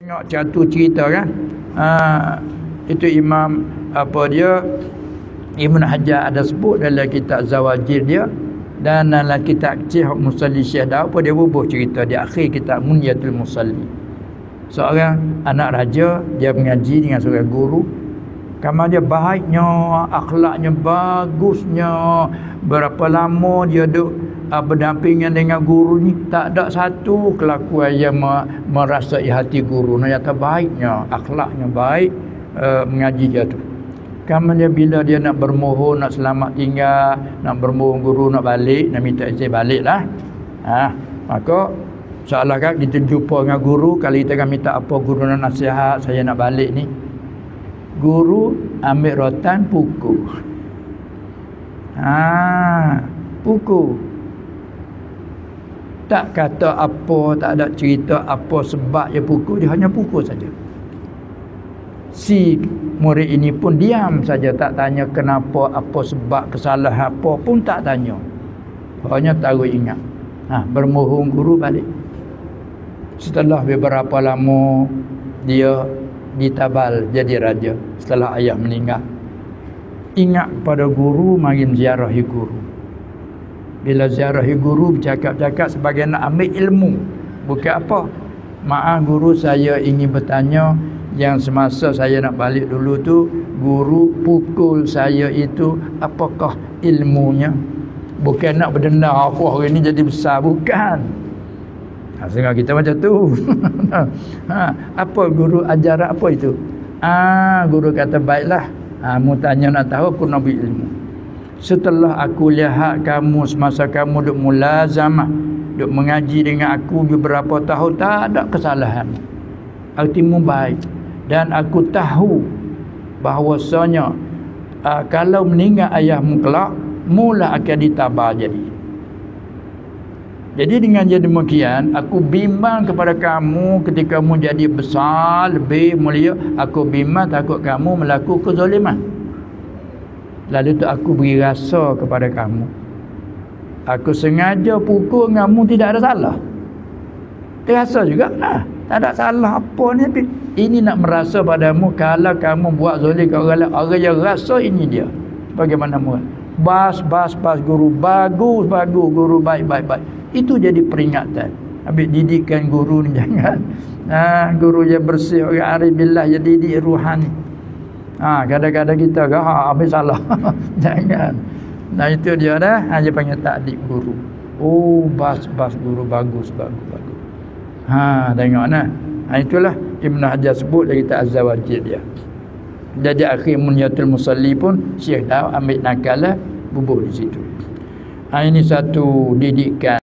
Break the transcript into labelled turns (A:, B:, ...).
A: Tengok satu cerita kan. Itu Imam Ibn Hajar ada sebut dalam kitab Zawajir dia, dan dalam kitab Cih Musalli Syekh Daud pun dia bubuh cerita di akhir kitab Munyatul Musalli. Seorang anak raja, dia mengaji dengan seorang guru. Kamar dia baiknya, akhlaknya bagusnya. Berapa lama dia duduk berdampingan dengan guru ni, tak ada satu kelakuan yang merasai hati guru. Nyata baiknya, akhlaknya baik, mengaji dia tu. Kamar dia bila dia nak bermohon, nak selamat tinggal, nak bermohon guru nak balik, nak minta izin balik lah. Maka seolah kan kita jumpa dengan guru, kalau kita kan minta apa guru nak nasihat, saya nak balik ni. Guru ambil rotan pukul. Pukul. Tak kata apa, tak ada cerita apa sebab dia pukul, dia hanya pukul saja. Si murid ini pun diam saja, tak tanya kenapa, apa sebab, kesalahan apa pun tak tanya. Hanya tahu ingat. Bermohon guru balik. Setelah beberapa lama dia ditabal jadi raja setelah ayah meninggal. Ingat pada guru, mari ziarahi guru. Bila ziarahi guru, bercakap-cakap sebagai nak ambil ilmu. Bukan apa. Maaf guru, saya ingin bertanya, yang semasa saya nak balik dulu tu, guru pukul saya itu, apakah ilmunya? Bukan nak berdendam apa hari ni jadi besar, bukan. Sehingga kita macam tu. Apa guru ajar apa itu? Guru kata baiklah. Mu tanya nak tahu, aku nak beri ilmu. Setelah aku lihat kamu semasa kamu duk mulazamah, duk mengaji dengan aku beberapa tahun, tak ada kesalahan. Artimu baik. Dan aku tahu bahawasanya kalau meninggal ayahmu kelak, mula akan ditabar jadi. Jadi dengan jadi demikian, aku bimbang kepada kamu ketika kamu jadi besar, lebih mulia, aku bimbang takut kamu melakukan kezaliman. Lalu tu aku beri rasa kepada kamu. Aku sengaja pukul kamu, tidak ada salah. Terasa juga tak ada salah apa ni. Ini nak merasa padamu, kalau kamu buat zalim ke orang lain, orang yang rasa ini dia. Bagaimana mu? Bas guru, bagus guru, baik. Itu jadi peringatan. Habis didikan guru ni jangan. Guru yang bersih, orang arif billah, yang didik ruhani. Kadang-kadang kita habis salah. Jangan. Nah itu dia dah, hanya panggil takdik guru. Bas guru, bagus. Tengok nah. Itulah Ibn Hajar sebut dari kitab Az-Zawajir dia. Jadi akhir Munyatul Musalli pun Syekh Daud ambil nakalah, bubuh di situ. Ini satu didikan.